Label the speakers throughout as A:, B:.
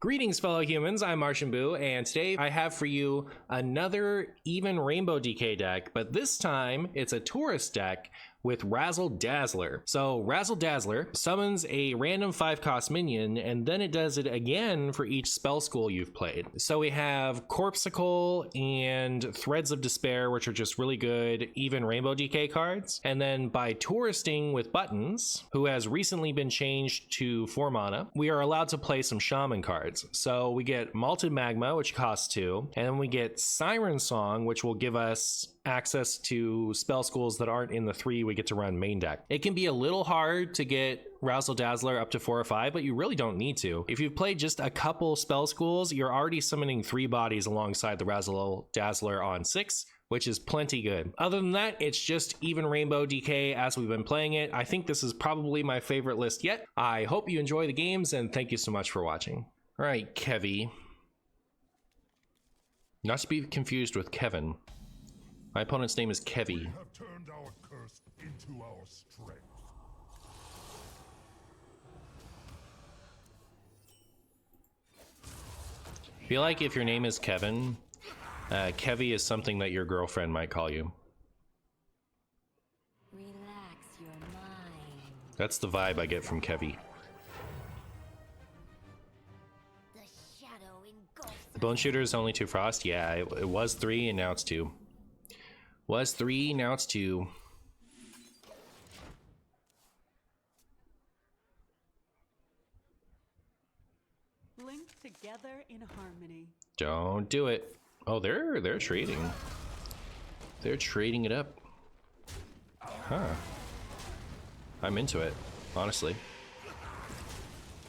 A: Greetings, fellow humans. I'm MartianBuu, and today I have for you another even rainbow DK deck, but this time it's a tourist deck with Razzle Dazzler. So Razzle Dazzler summons a random 5-cost minion, and then it does it again for each spell school you've played. So we have Corpsicle and Threads of Despair, which are just really good even rainbow DK cards. And then by touristing with Buttons, who has recently been changed to 4 mana, we are allowed to play some Shaman cards. So we get Malted Magma, which costs 2, and then we get Siren Song, which will give us access to spell schools that aren't in the 3 we get to run main deck. It can be a little hard to get Razzle Dazzler up to 4 or 5, but you really don't need to. If you've played just a couple spell schools, you're already summoning 3 bodies alongside the Razzle Dazzler on 6, which is plenty good. Other than that, it's just even rainbow DK as we've been playing it. I think this is probably my favorite list yet. I hope you enjoy the games, and thank you so much for watching. All right, Kevy. Not to be confused with Kevin. My opponent's name is Kevy.
B: We have turned our curse into our strength.
A: Feel like if your name is Kevin, Kevy is something that your girlfriend might call you.
C: Relax your mind.
A: That's the vibe I get from Kevy.
C: The shadow engulfs
A: The Bone Shooter is only 2 frost. Yeah, it was 3 and now it's 2. Was 3, now it's 2.
D: Linked together in harmony.
A: Don't do it. Oh, they're trading. They're trading it up. Huh. I'm into it, honestly.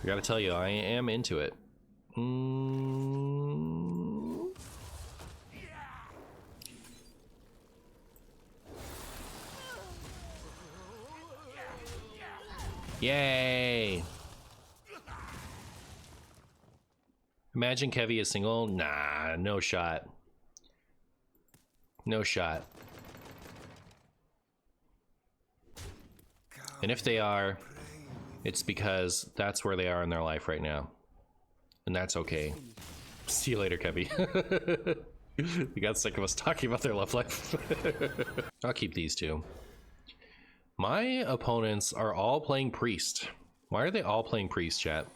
A: I gotta tell you, I am into it. Yay! Imagine Kevy is single. Nah, no shot. No shot. And if they are, it's because that's where they are in their life right now. And that's okay. See you later, Kevy. You got sick of us talking about their love life. I'll keep these 2. My opponents are all playing Priest. Why are they all playing Priest, chat?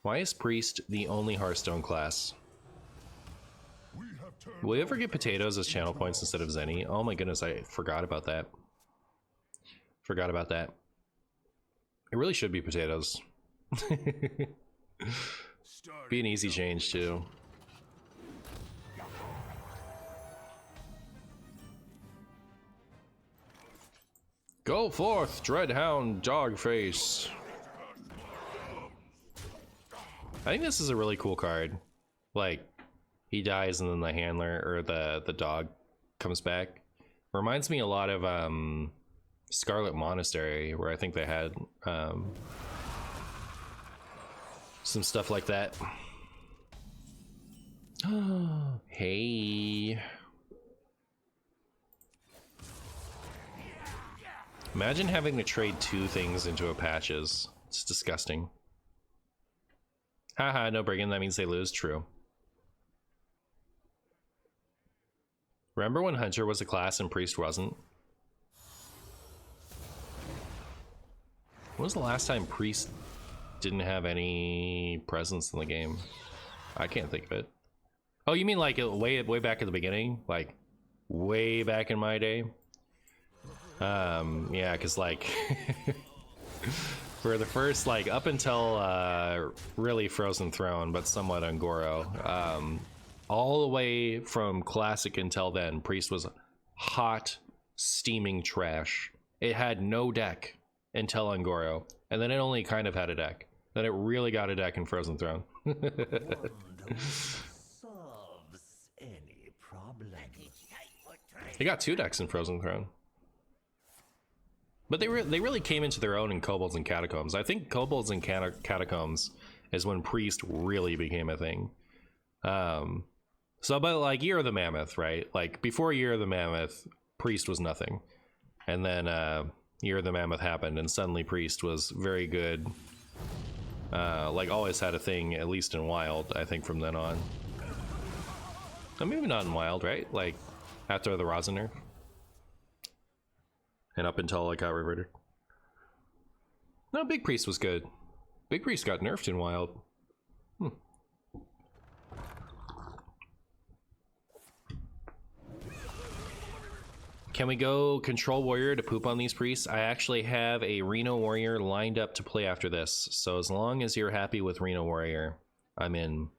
A: Why is Priest the only Hearthstone class? Will we ever get potatoes as channel points instead of Zenny? Oh my goodness, I forgot about that. Forgot about that. It really should be potatoes. Be an easy change too. Go forth, Dreadhound Dogface. I think this is a really cool card. Like, he dies and then the handler or the dog comes back. Reminds me a lot of Scarlet Monastery, where I think they had some stuff like that. Hey. Imagine having to trade 2 things into a patches. It's disgusting. Haha, no Brigand, that means they lose. True. Remember when Hunter was a class and Priest wasn't? When was the last time Priest didn't have any presence in the game? I can't think of it. Oh, you mean like way back at the beginning? Like, way back in my day? Yeah, because like... for the first, like, up until really Frozen Throne, but somewhat Ungoro, all the way from Classic until then, Priest was hot, steaming trash. It had no deck until Ungoro, and then it only kind of had a deck. Then it really got a deck in Frozen Throne. It got 2 decks in Frozen Throne. But they really came into their own in Kobolds and Catacombs. I think Kobolds and Catacombs is when Priest really became a thing. So, but like Year of the Mammoth, right? Like before Year of the Mammoth, Priest was nothing. And then Year of the Mammoth happened and suddenly Priest was very good Like always had a thing, at least in Wild, I think from then on. No, maybe not in Wild, right? Like after the Razzle nerf. And up until it got reverted. No, Big Priest was good. Big Priest got nerfed in Wild. Can we go Control Warrior to poop on these priests? I actually have a Reno Warrior lined up to play after this. So as long as you're happy with Reno Warrior, I'm in.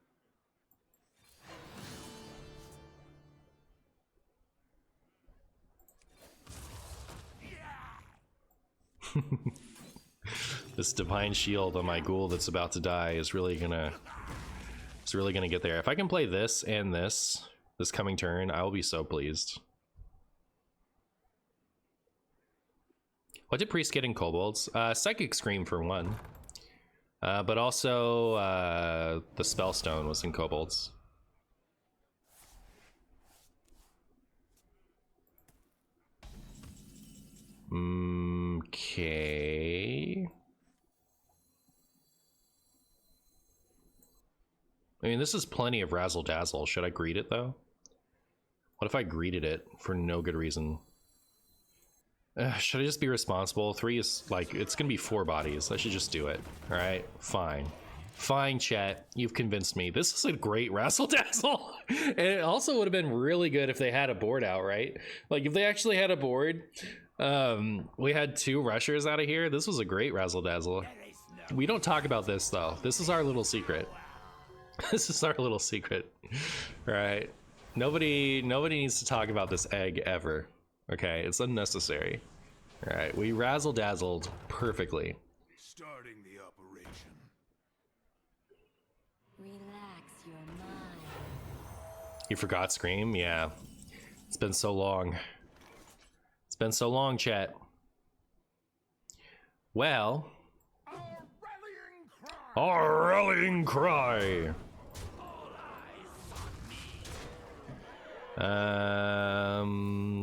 A: This Divine Shield on my ghoul that's about to die is really gonna get there. If I can play this and this coming turn, I will be so pleased. What did Priest get in Kobolds? Psychic Scream for one. But also the Spellstone was in Kobolds. Okay. I mean, this is plenty of Razzle Dazzle. Should I greet it though? What if I greeted it for no good reason? Should I just be responsible? 3 is like, it's gonna be 4 bodies. I should just do it. All right, fine. Fine, chat. You've convinced me. This is a great Razzle Dazzle. And it also would have been really good if they had a board out, right? Like if they actually had a board, we had 2 rushers out of here. This was a great Razzle Dazzle. We don't talk about this though. This is our little secret. This is our little secret. All right. Nobody needs to talk about this egg ever. Okay, it's unnecessary. All right, we Razzle Dazzled perfectly.
B: Starting the operation.
C: Relax your mind.
A: You forgot Scream? Yeah. It's been so long. It's been so long, chat. Well. Our rallying cry.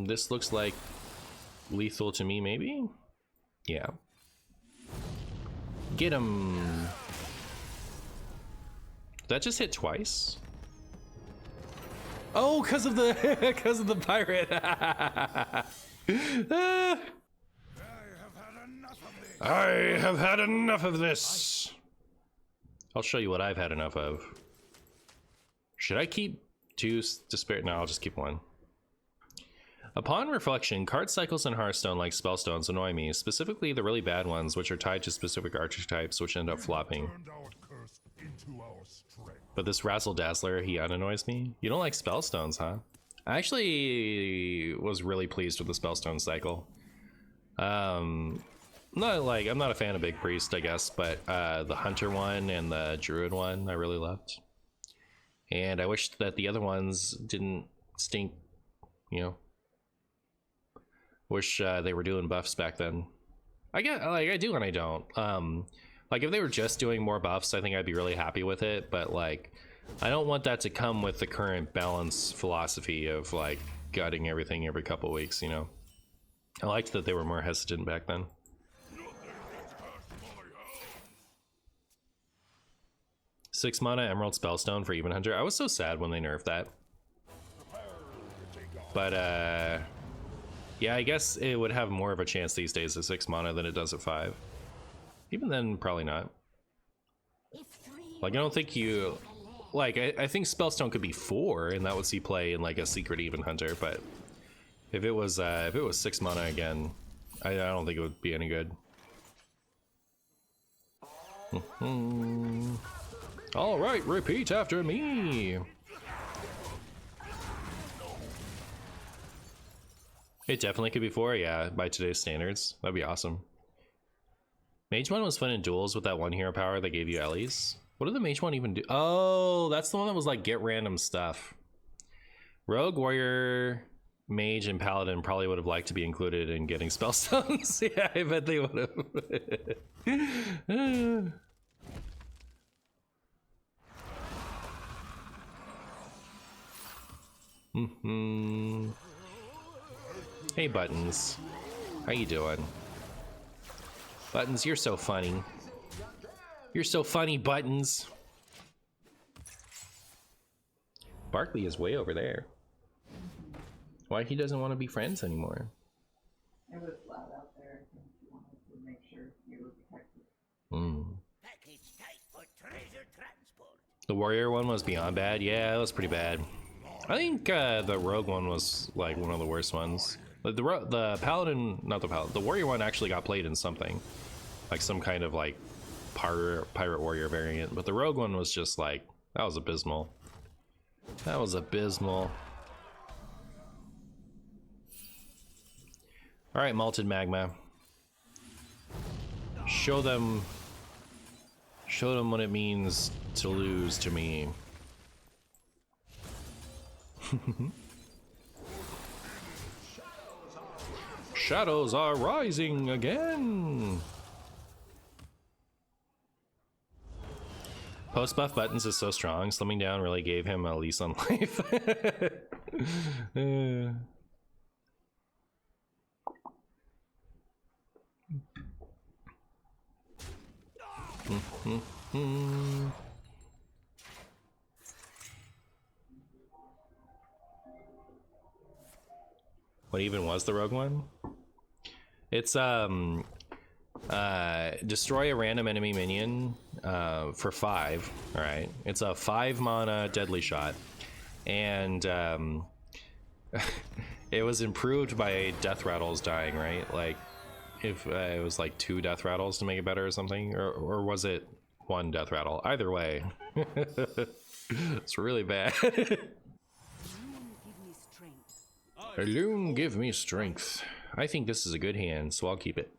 A: This looks like lethal to me, maybe? Yeah. Get him. Did that just hit twice? Oh, because of the because of the pirate. I have had enough of this. I'll show you what I've had enough of. Should I keep 2 despair? No, I'll just keep 1. Upon reflection, card cycles in Hearthstone like Spellstones annoy me, specifically the really bad ones, which are tied to specific archetypes, which end up flopping. But this Razzle Dazzler, he unannoys me. You don't like Spellstones, huh? I actually was really pleased with the Spellstone cycle. I'm not a fan of Big Priest, I guess, but the Hunter one and the Druid one I really loved. And I wish that the other ones didn't stink, you know. Wish they were doing buffs back then. I do and I don't. Like if they were just doing more buffs, I think I'd be really happy with it. But like, I don't want that to come with the current balance philosophy of like gutting everything every couple weeks, you know. I liked that they were more hesitant back then. Six mana Emerald Spellstone for Even Hunter. I was so sad when they nerfed that. But yeah, I guess it would have more of a chance these days at 6 mana than it does at 5. Even then, probably not. Like, I don't think you... Like, I think Spellstone could be 4, and that would see play in, like, a Secret Even Hunter, but... If it was 6 mana again, I don't think it would be any good. Alright, repeat after me! It definitely could be 4, yeah, by today's standards. That'd be awesome. Mage 1 was fun in duels with that one hero power that gave you Ellie's. What did the Mage 1 even do? Oh, that's the one that was like, get random stuff. Rogue, Warrior, Mage, and Paladin probably would have liked to be included in getting Spellstones. Yeah, I bet they would have. Hey Buttons, how you doing? Buttons, you're so funny. You're so funny, Buttons. Barkley is way over there. Why he doesn't want to be friends anymore?
E: It was loud out there. I think he wanted to make sure you were protected.
F: Package type for treasure transport.
A: The warrior one was beyond bad. Yeah, it was pretty bad. I think the rogue one was like one of the worst ones. The paladin, not the paladin, the warrior one actually got played in something, like some kind of like pirate warrior variant. But the rogue one was just like, that was abysmal. That was abysmal. All right, malted magma. Show them what it means to lose to me. Shadows are rising again. Post buff Buttons is so strong. Slimming down really gave him a lease on life. What even was the rogue one? It's destroy a random enemy minion for 5. All right, it's a 5 mana deadly shot, and it was improved by death rattles dying, right? Like if it was like 2 death rattles to make it better or something, or was it 1 death rattle? Either way, it's really bad. Loon, give me strength. I think this is a good hand, so I'll keep it.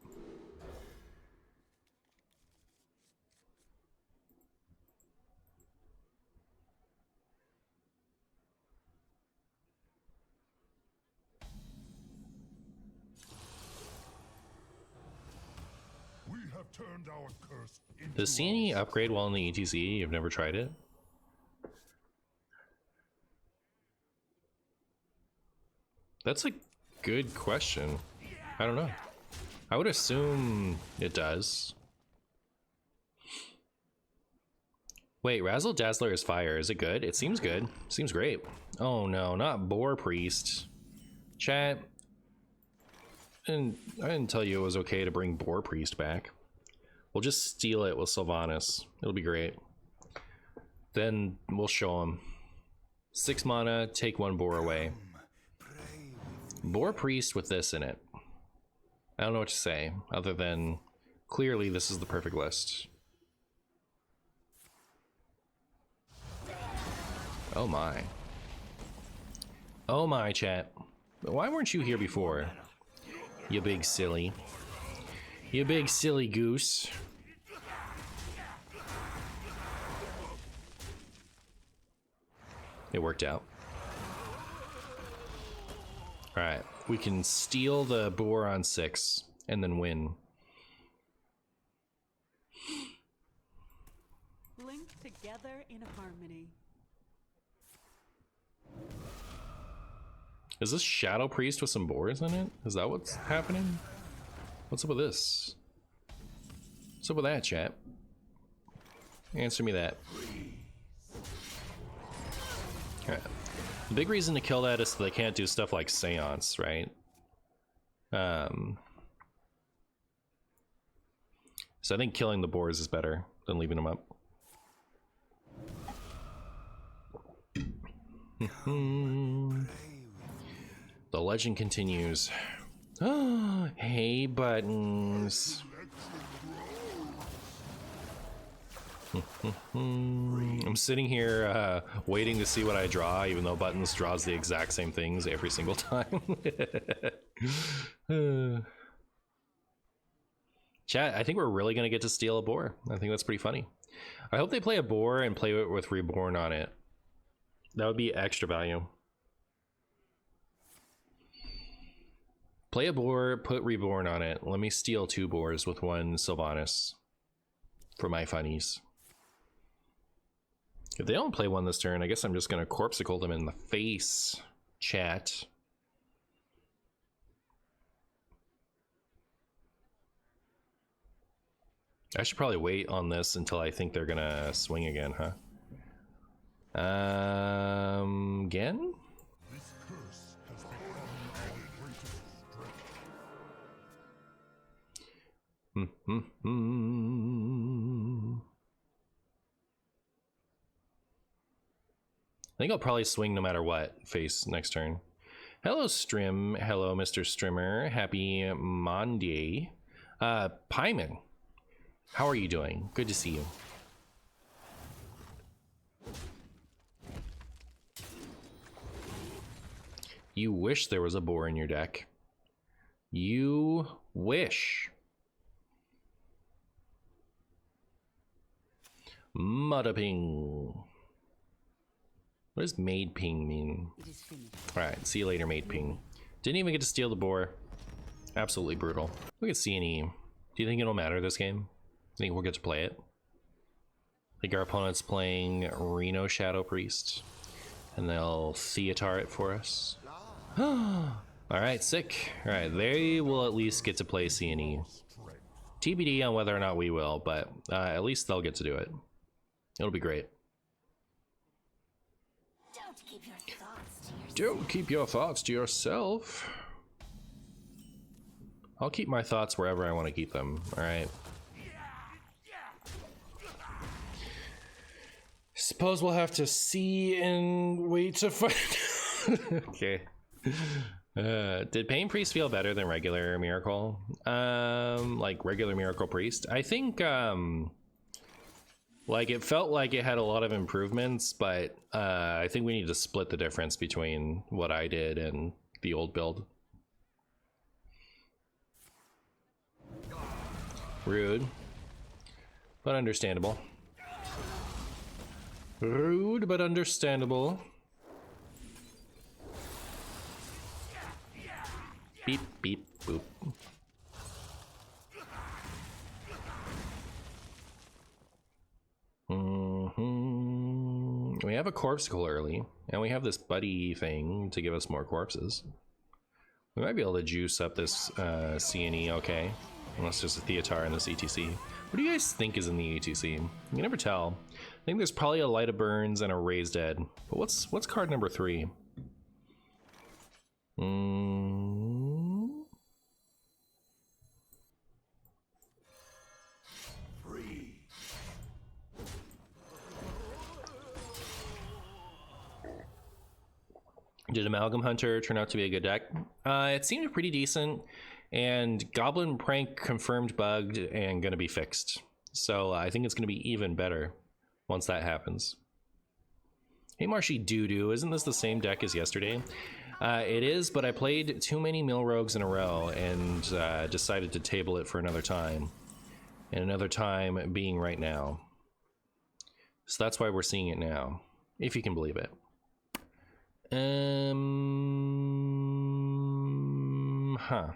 B: We have turned our curse into
A: Does CNE upgrade while in the ETC? You've never tried it? That's a good question. I don't know. I would assume it does. Wait, Razzle Dazzler is fire. Is it good? It seems good. Seems great. Oh no, not Boar Priest. Chat. And I didn't tell you it was okay to bring Boar Priest back. We'll just steal it with Sylvanas. It'll be great. Then we'll show him. 6 mana, take 1 boar away. Boar Priest with this in it. I don't know what to say, other than clearly this is the perfect list. Oh my. Oh my, chat. Why weren't you here before? You big silly. You big silly goose. It worked out. Alright, we can steal the boar on 6 and then win.
D: Linked together in harmony.
A: Is this Shadow Priest with some boars in it? Is that what's happening? What's up with this? What's up with that, chat? Answer me that. Alright. The big reason to kill that is so they can't do stuff like Seance, right? So I think killing the boars is better than leaving them up. The legend continues. Oh, hey, Buttons. I'm sitting here waiting to see what I draw, even though Buttons draws the exact same things every single time. Chat, I think we're really going to get to steal a boar. I think that's pretty funny. I hope they play a boar and play it with Reborn on it. That would be extra value. Play a boar, put Reborn on it. Let me steal 2 boars with 1 Sylvanas for my funnies. If they don't play one this turn, I guess I'm just going to corpsicle them in the face, chat. I should probably wait on this until I think they're gonna swing again, huh? Again?
B: This curse has become our greatest strength.
A: I think I'll probably swing no matter what face next turn. Hello, Strim. Hello, Mr. Strimmer. Happy Monday. Pyman, how are you doing? Good to see you. You wish there was a boar in your deck. You wish. Mudaping. What does Made Ping mean? Alright, see you later, Made Ping. Didn't even get to steal the boar. Absolutely brutal. Look at C&E. Do you think it'll matter this game? Think we'll get to play it? I think our opponent's playing Reno Shadow Priest, and they'll Theatar it for us. Alright, sick. Alright, they will at least get to play C&E. TBD on whether or not we will, but at least they'll get to do it. It'll be great. Don't keep your thoughts to yourself. I'll keep my thoughts wherever I want to keep them, alright? Suppose we'll have to see and wait to find out. Okay. Did Pain Priest feel better than regular Miracle? Like regular Miracle Priest? I think, like it felt like it had a lot of improvements, but I think we need to split the difference between what I did and the old build. Rude, but understandable. Rude, but understandable. Beep, beep, boop. We have a Corpsicle early, and we have this buddy thing to give us more corpses. We might be able to juice up this C&E okay. Unless there's a Theatar in this ETC. What do you guys think is in the ETC? You can never tell. I think there's probably a Light of Burns and a Raised Dead. But what's card number 3? Did Amalgam Hunter turn out to be a good deck? It seemed pretty decent, and Goblin Prank confirmed bugged and gonna be fixed. So I think it's gonna be even better once that happens. Hey Marshy Doo-Doo, isn't this the same deck as yesterday? It is, but I played too many Mill Rogues in a row and decided to table it for another time. And another time being right now. So that's why we're seeing it now, if you can believe it. Huh.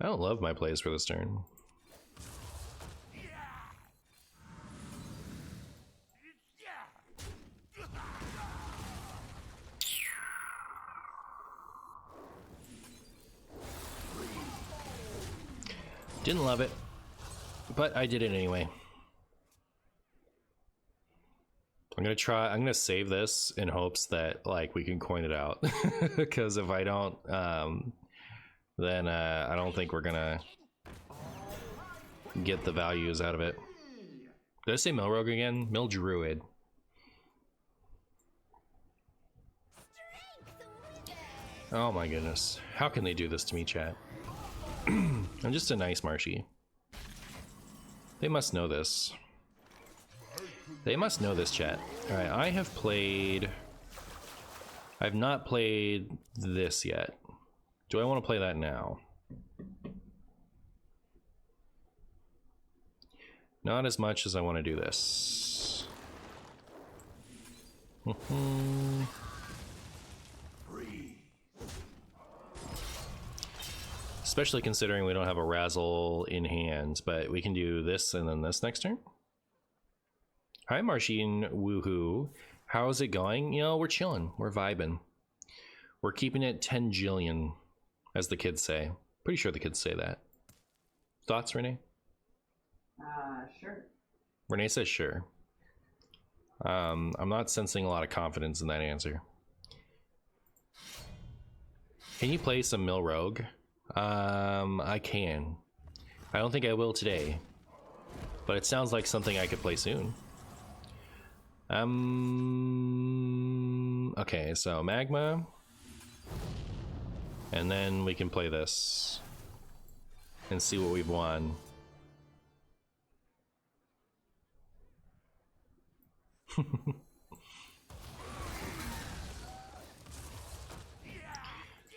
A: I don't love my plays for this turn. Didn't love it, but I did it anyway. I'm gonna save this in hopes that like we can coin it out. Because if I don't, then I don't think we're gonna get the values out of it. Did I say Mill Rogue again? Mill Druid. Oh my goodness. How can they do this to me, chat? I'm just a nice Marshy. They must know this. They must know this, chat. Alright, I've not played this yet. Do I want to play that now? Not as much as I want to do this. Especially considering we don't have a Razzle in hand, but we can do this and then this next turn. Hi Martian woohoo. How's it going? You know, we're chilling. We're vibing. We're keeping it 10 jillion. as the kids say. Pretty sure the kids say that. Thoughts, Renee?
E: Sure.
A: Renee says sure. I'm not sensing a lot of confidence in that answer. Can you play some Mill Rogue? I can. I don't think I will today, but it sounds like something I could play soon. Okay, so Magma, and then we can play this and see what we've won.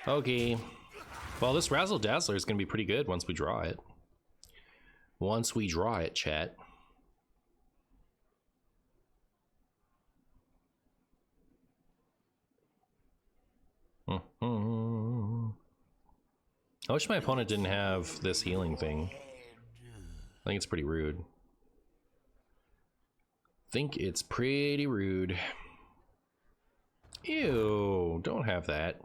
A: Okay. Well, this Razzle Dazzler is going to be pretty good once we draw it. Once we draw it, chat. I wish my opponent didn't have this healing thing. I think it's pretty rude. Ew, don't have that.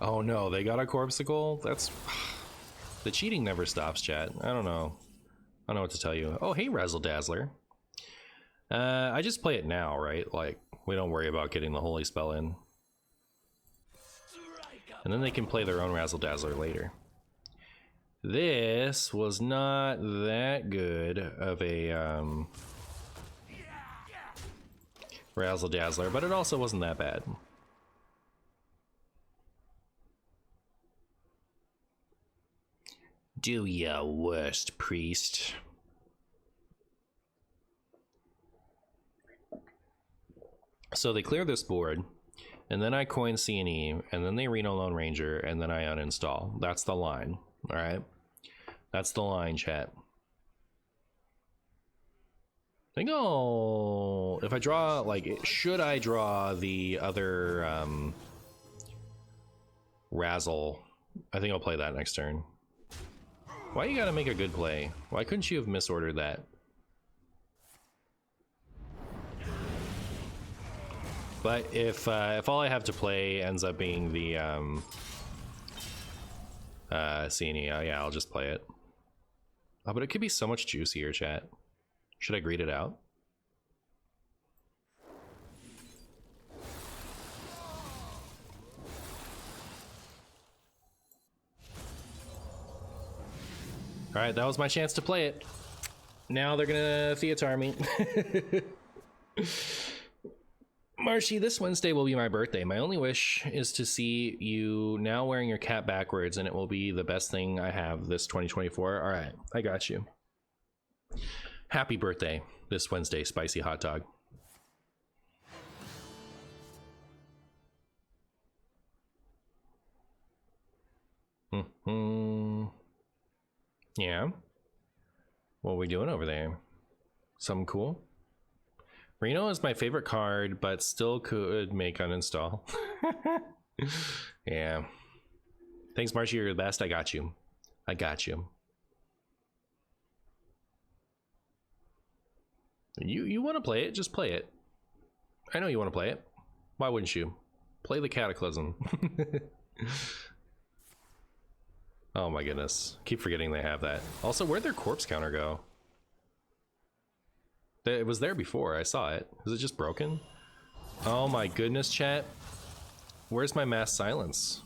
A: Oh no, they got a Corpsicle? That's... The cheating never stops, chat. I don't know. I don't know what to tell you. Oh, hey, Razzle Dazzler. I just play it now, right? Like, we don't worry about getting the Holy Spell in. And then they can play their own Razzle Dazzler later. This was not that good of a Razzle Dazzler, but it also wasn't that bad. Do ya worst, priest. So they clear this board, and then I coin C&E, and then they Reno Lone Ranger, and then I uninstall. That's the line, all right? That's the line, chat. I think if I draw, like, should I draw the other Razzle? I think I'll play that next turn. Why you gotta make a good play? Why couldn't you have misordered that? But if all I have to play ends up being the C&E, yeah, I'll just play it. Oh, but it could be so much juicier, chat. Should I greet it out? All right, that was my chance to play it. Now they're gonna Theatar me. Marshy, this Wednesday will be my birthday. My only wish is to see you now wearing your cap backwards, and it will be the best thing I have this 2024. All right, I got you. Happy birthday this Wednesday, Spicy Hot Dog. Yeah. What are we doing over there? Something cool? Reno is my favorite card, but still could make uninstall. Yeah. Thanks, Marshy. You're the best. I got you. I got you. You want to play it? Just play it. I know you want to play it. Why wouldn't you? Play the Cataclysm. Oh my goodness. Keep forgetting they have that. Also, where'd their corpse counter go? It was there before. I saw it. Is it just broken? Oh my goodness, chat. Where's my mass silence?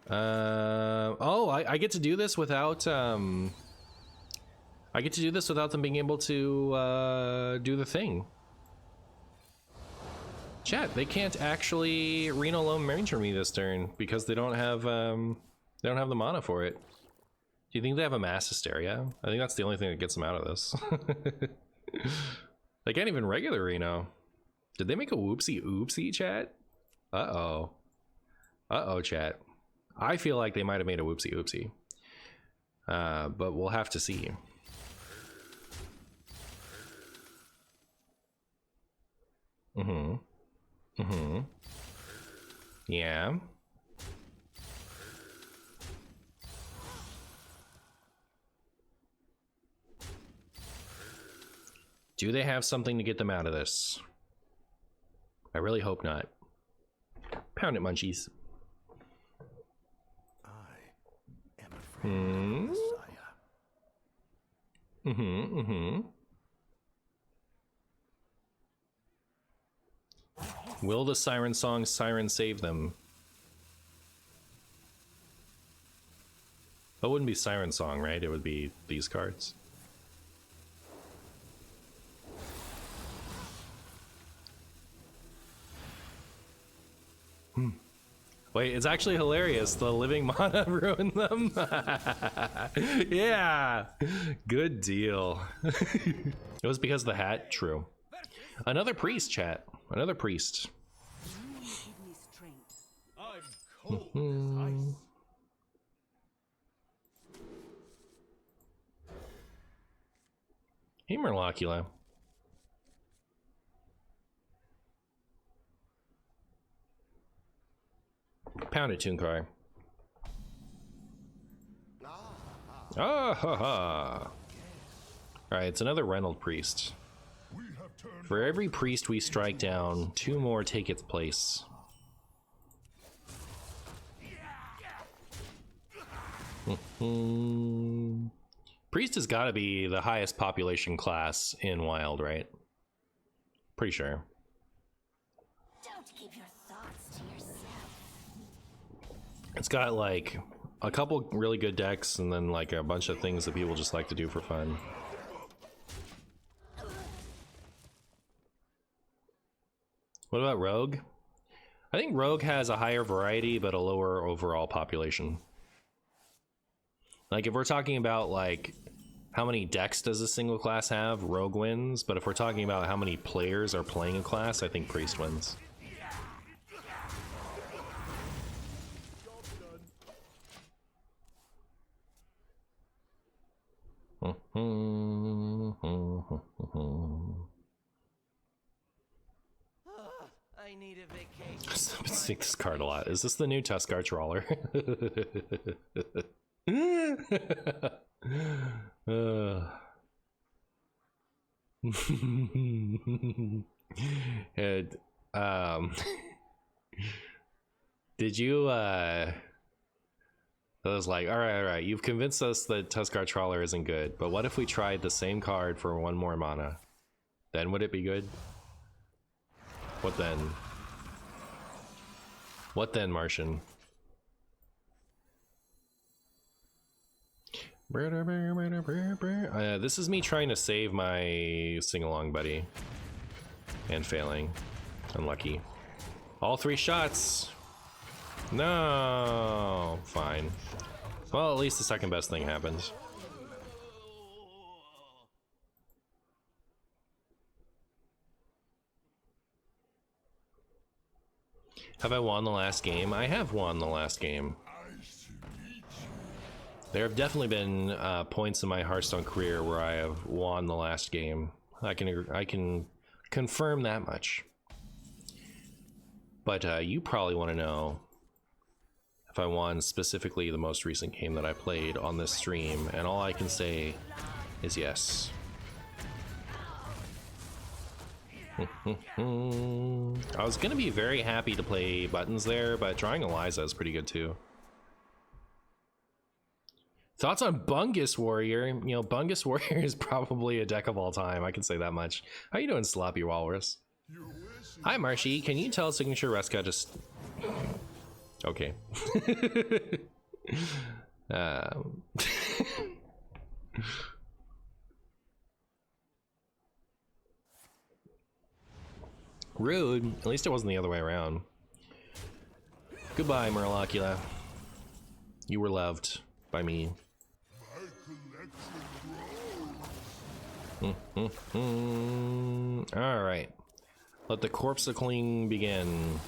A: Oh, I get to do this without I get to do this without them being able to do the thing. Chat, they can't actually Reno Lone Ranger me this turn because they don't have the mana for it. Do you think they have a mass hysteria? I think that's the only thing that gets them out of this. They can't even regular Reno. Did they make a whoopsie oopsie, chat? Uh-oh. Uh-oh, chat. I feel like they might have made a whoopsie oopsie. But we'll have to see. Yeah. Do they have something to get them out of this? I really hope not. Pound it, munchies.
B: I am afraid of the Messiah.
A: Will the siren song siren save them? That wouldn't be siren song, right? It would be these cards. Wait, it's actually hilarious. The living mana ruined them. Yeah, good deal. It was because of the hat. True. Another priest, chat. Another priest.
D: You give me strength.
F: I'm cold as ice.
A: Hey, Murlocula. Pound it, Tooncar. Ah ha ha. Alright, it's another Reynolds priest.
B: We have turned
A: For every priest we strike down, 2 more take its place. Priest has got to be the highest population class in Wild, right? Pretty sure.
C: Don't keep your thoughts to yourself.
A: It's got like a couple really good decks and then like a bunch of things that people just like to do for fun. What about Rogue? I think Rogue has a higher variety but a lower overall population. Like if we're talking about like how many decks does a single class have, Rogue wins, but if we're talking about how many players are playing a class, I think Priest wins.
F: I need a vacation.
A: I've been seeing this card a lot. Is this the new Tuskar Trawler? And, did you I was like, all right, you've convinced us that Tuskar Trawler isn't good, but what if we tried the same card for 1 more mana? Then would it be good? What then? What then, Martian? This is me trying to save my sing-along buddy. And failing. Unlucky. All 3 shots! No! Fine. Well, at least the second best thing happened. Have I won the last game? I have won the last game. There have definitely been points in my Hearthstone career where I have won the last game. I can confirm that much. But you probably want to know if I won specifically the most recent game that I played on this stream, and all I can say is yes. I was gonna be very happy to play buttons there, but drawing Eliza is pretty good too. Thoughts on Bungus Warrior? You know, Bungus Warrior is probably a deck of all time. I can say that much. How you doing, Sloppy Walrus? Hi, Marshy. Can you tell Signature Reska just... Okay. Rude. At least it wasn't the other way around. Goodbye, Murlocula. You were loved by me. Alright. Let the corpsicling begin.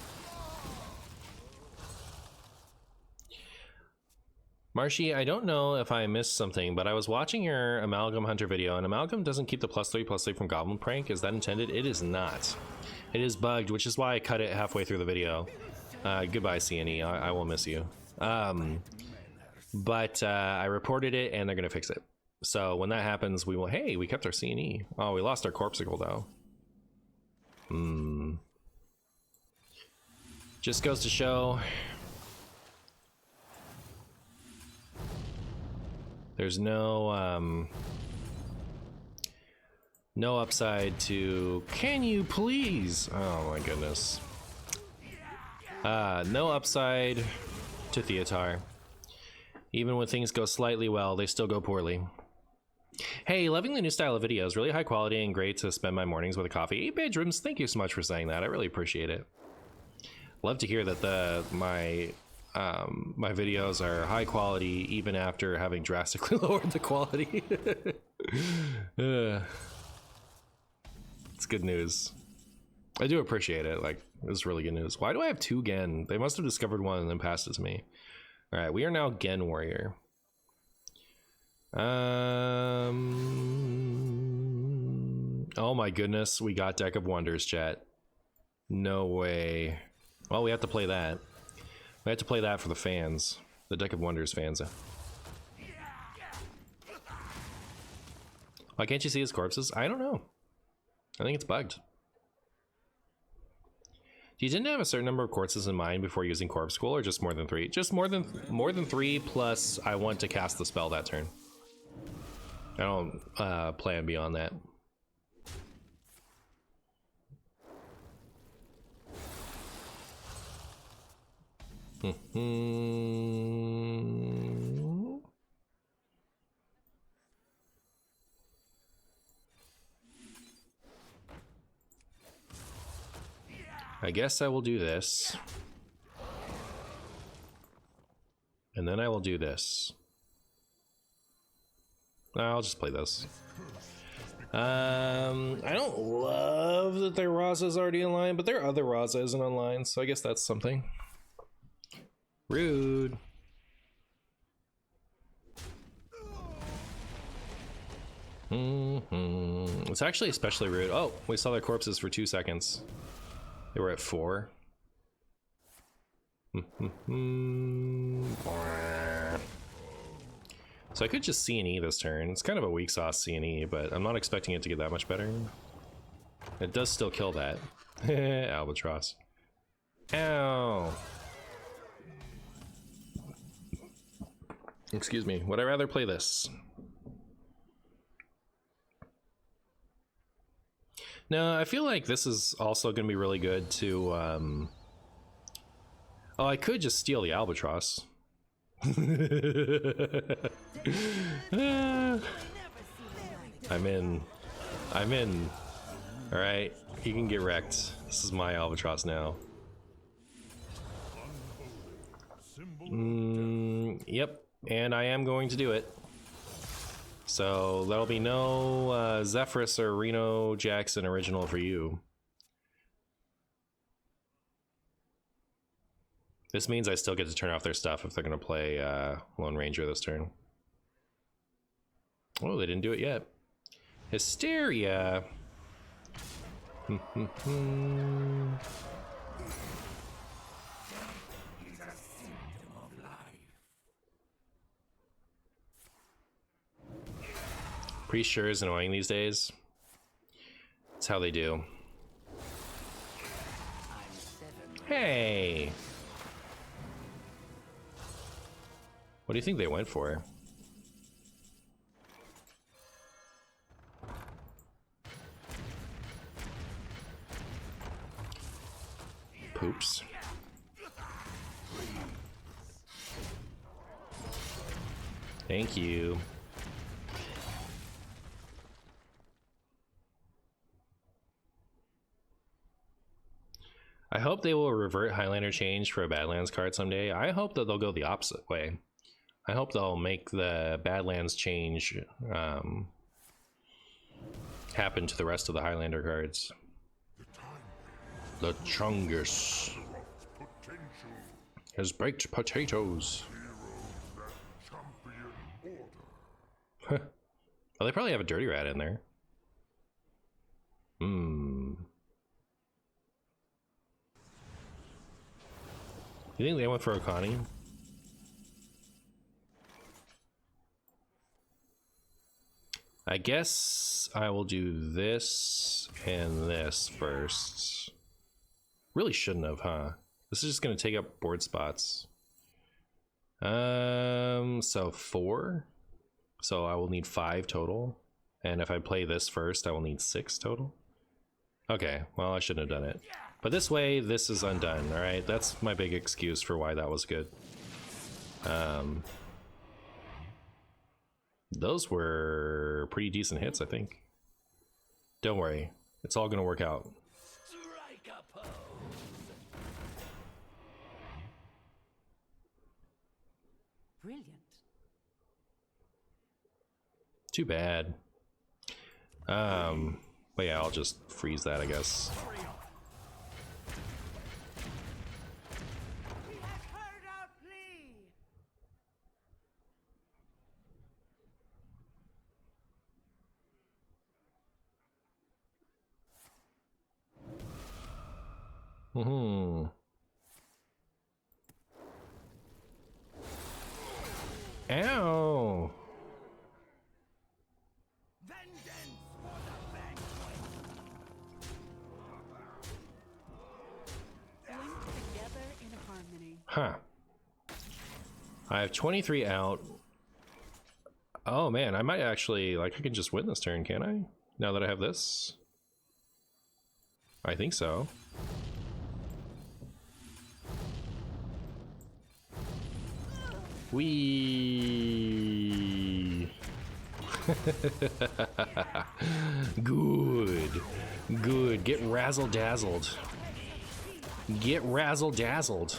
A: Marshy, I don't know if I missed something, but I was watching your Amalgam Hunter video, and Amalgam doesn't keep the +3/+3 from Goblin Prank. Is that intended? It is not. It is bugged, which is why I cut it halfway through the video. Goodbye, CNE. I will miss you. But I reported it, and they're going to fix it. So when that happens, we will... Hey, we kept our CNE. Oh, we lost our Corpsicle, though. Just goes to show there's no no upside to can you please? Oh my goodness. No upside to Theatar. Even when things go slightly well, they still go poorly. Hey, loving the new style of videos. Really high quality and great to spend my mornings with a coffee. 8 bedrooms, thank you so much for saying that. I really appreciate it. Love to hear that my videos are high quality even after having drastically lowered the quality. It's good news. I do appreciate it. Like, it's really good news. Why do I have 2 Gen? They must have discovered one and then passed it to me. All right, we are now Gen Warrior. Oh my goodness, we got Deck of Wonders, chat. No way. Well, we have to play that. We have to play that for the fans. The Deck of Wonders fans. Why can't you see his corpses? I don't know. I think it's bugged. Do you tend to have a certain number of corpses in mind before using Corpse School, or just more than 3? Just more than 3, plus I want to cast the spell that turn. I don't plan beyond that. I guess I will do this. And then I will do this. I'll just play this. I don't love that their Raza is already in line, but their other Raza isn't online, so I guess that's something. Rude. It's actually especially rude. Oh, we saw their corpses for 2 seconds. They were at 4. So I could just C&E this turn. It's kind of a weak sauce C&E, but I'm not expecting it to get that much better. It does still kill that. Albatross. Ow. Excuse me. Would I rather play this? No, I feel like this is also going to be really good to... Oh, I could just steal the Albatross. I'm in. All right, he can get wrecked. This is my Albatross now. Yep, and I am going to do it. So there'll be no Zephyrus or Reno Jackson original for you. This means I still get to turn off their stuff if they're going to play Lone Ranger this turn. Oh, they didn't do it yet. Hysteria. Pretty sure is annoying these days. It's how they do. Hey. What do you think they went for? Poops. Thank you. I hope they will revert Highlander change for a Badlands card someday. I hope that they'll go the opposite way. I hope they'll make the Badlands change happen to the rest of the Highlander cards. The Chungus has baked potatoes. Well, they probably have a Dirty Rat in there. You think they went for Okani? I guess I will do this and this first. Really shouldn't have, huh? This is just going to take up board spots. So 4. So I will need 5 total. And if I play this first, I will need 6 total. Okay, well, I shouldn't have done it. But this way, this is undone, all right? That's my big excuse for why that was good. Those were pretty decent hits, I think. Don't worry, it's all gonna work out.
F: Strike a pose.
D: Brilliant.
A: Too bad. But yeah, I'll just freeze that, I guess.
D: We have heard our plea.
A: Ow!
F: Vengeance for the banquet.
D: Linked together in harmony.
A: Huh. I have 23 out. Oh man, I might actually, like, I can just win this turn, can't I? Now that I have this? I think so. Wee. Good. Good. Get razzle dazzled. Get razzle dazzled.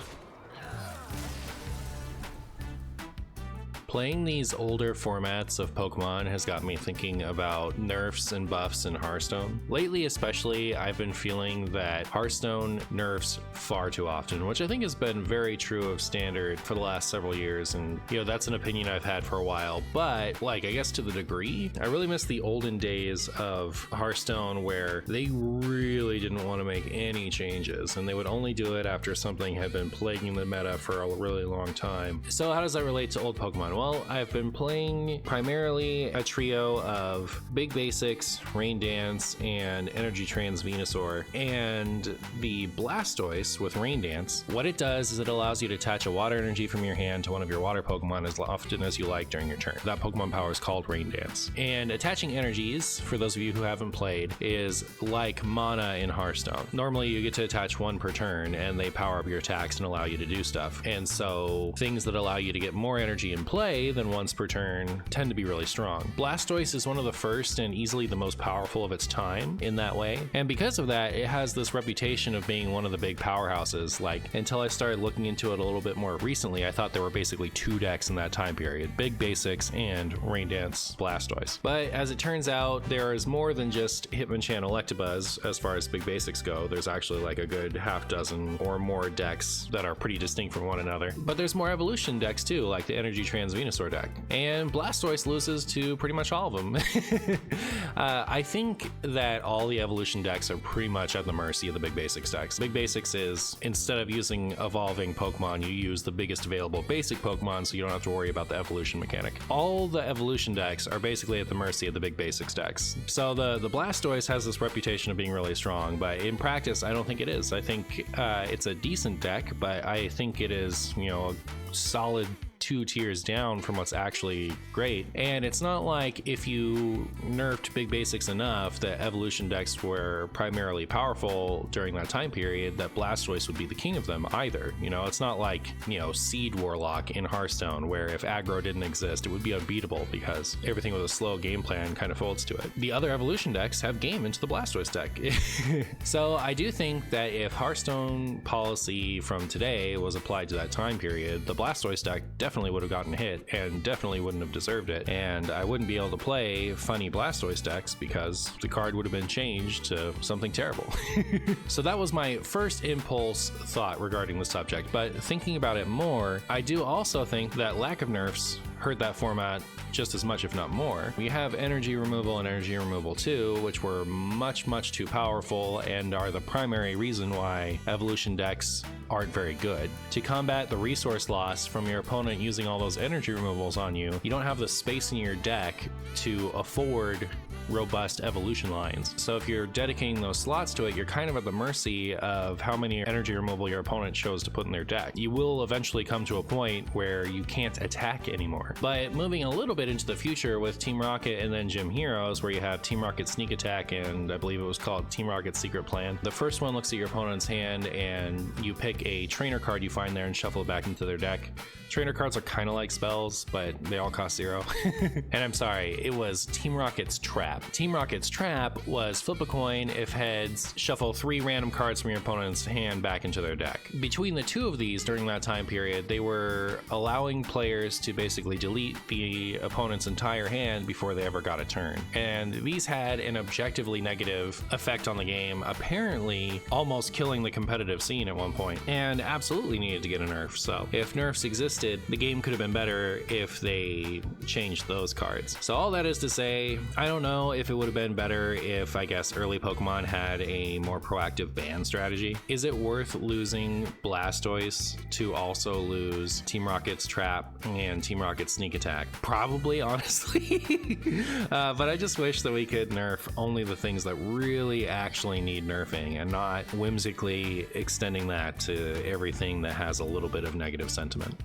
A: Playing these older formats of Pokemon has got me thinking about nerfs and buffs in Hearthstone. Lately especially, I've been feeling that Hearthstone nerfs far too often, which I think has been very true of Standard for the last several years, and you know, that's an opinion I've had for a while, but like, I guess to the degree, I really miss the olden days of Hearthstone where they really didn't want to make any changes, and they would only do it after something had been plaguing the meta for a really long time. So how does that relate to old Pokemon? Well, I've been playing primarily a trio of Big Basics, Rain Dance, and Energy Trans Venusaur. And the Blastoise with Rain Dance, what it does is it allows you to attach a water energy from your hand to one of your water Pokemon as often as you like during your turn. That Pokemon power is called Rain Dance. And attaching energies, for those of you who haven't played, is like mana in Hearthstone. Normally you get to attach one per turn and they power up your attacks and allow you to do stuff. And so things that allow you to get more energy in play than once per turn tend to be really strong. Blastoise is one of the first and easily the most powerful of its time in that way, and because of that it has this reputation of being one of the big powerhouses. Like, until I started looking into it a little bit more recently, I thought there were basically 2 decks in that time period: Big Basics and Rain Dance Blastoise. But as it turns out, there is more than just Hitmonchan Electabuzz as far as Big Basics go. There's actually like a good half dozen or more decks that are pretty distinct from one another, but there's more evolution decks too, like the Energy Trans Venusaur deck, and Blastoise loses to pretty much all of them. I think that all the evolution decks are pretty much at the mercy of the Big Basics decks. Big Basics is, instead of using evolving Pokemon, you use the biggest available basic Pokemon, so you don't have to worry about the evolution mechanic. All the evolution decks are basically at the mercy of the Big Basics decks. So the Blastoise has this reputation of being really strong, but in practice I don't think it is. I think it's a decent deck, but I think it is, you know, a solid 2 tiers down from what's actually great. And it's not like if you nerfed Big Basics enough that evolution decks were primarily powerful during that time period that Blastoise would be the king of them either. You know, it's not like, you know, Seed Warlock in Hearthstone, where if aggro didn't exist it would be unbeatable because everything with a slow game plan kind of folds to it. The other evolution decks have game into the Blastoise deck. So I do think that if Hearthstone policy from today was applied to that time period, the Blastoise deck definitely would have gotten hit and definitely wouldn't have deserved it, and I wouldn't be able to play funny Blastoise decks because the card would have been changed to something terrible. So that was my first impulse thought regarding the subject, but thinking about it more, I do also think that lack of nerfs hurt that format just as much, if not more. We have energy removal and energy removal 2, which were much too powerful and are the primary reason why evolution decks aren't very good. To combat the resource loss from your opponent using all those energy removals on you, you don't have the space in your deck to afford robust evolution lines. So if you're dedicating those slots to it, you're kind of at the mercy of how many energy removal your opponent chose to put in their deck. You will eventually come to a point where you can't attack anymore. But moving a little bit into the future with Team Rocket and then Gym Heroes, where you have Team Rocket Sneak Attack and I believe it was called Team Rocket Secret Plan. The first one looks at your opponent's hand and you pick a trainer card you find there and shuffle it back into their deck. Trainer cards are kind of like spells, but they all cost 0. And I'm sorry, it was Team Rocket's Trap. Team Rocket's Trap was flip a coin, if heads, shuffle 3 random cards from your opponent's hand back into their deck. Between the two of these during that time period, they were allowing players to basically delete the opponent's entire hand before they ever got a turn. And these had an objectively negative effect on the game, apparently almost killing the competitive scene at one point, and absolutely needed to get a nerf. So if nerfs existed, the game could have been better if they changed those cards. So all that is to say, I don't know if it would have been better if, I guess, early Pokemon had a more proactive ban strategy. Is it worth losing Blastoise to also lose Team Rocket's Trap and Team Rocket's Sneak Attack? Probably, honestly. But I just wish that we could nerf only the things that really actually need nerfing and not whimsically extending that to everything that has a little bit of negative sentiment.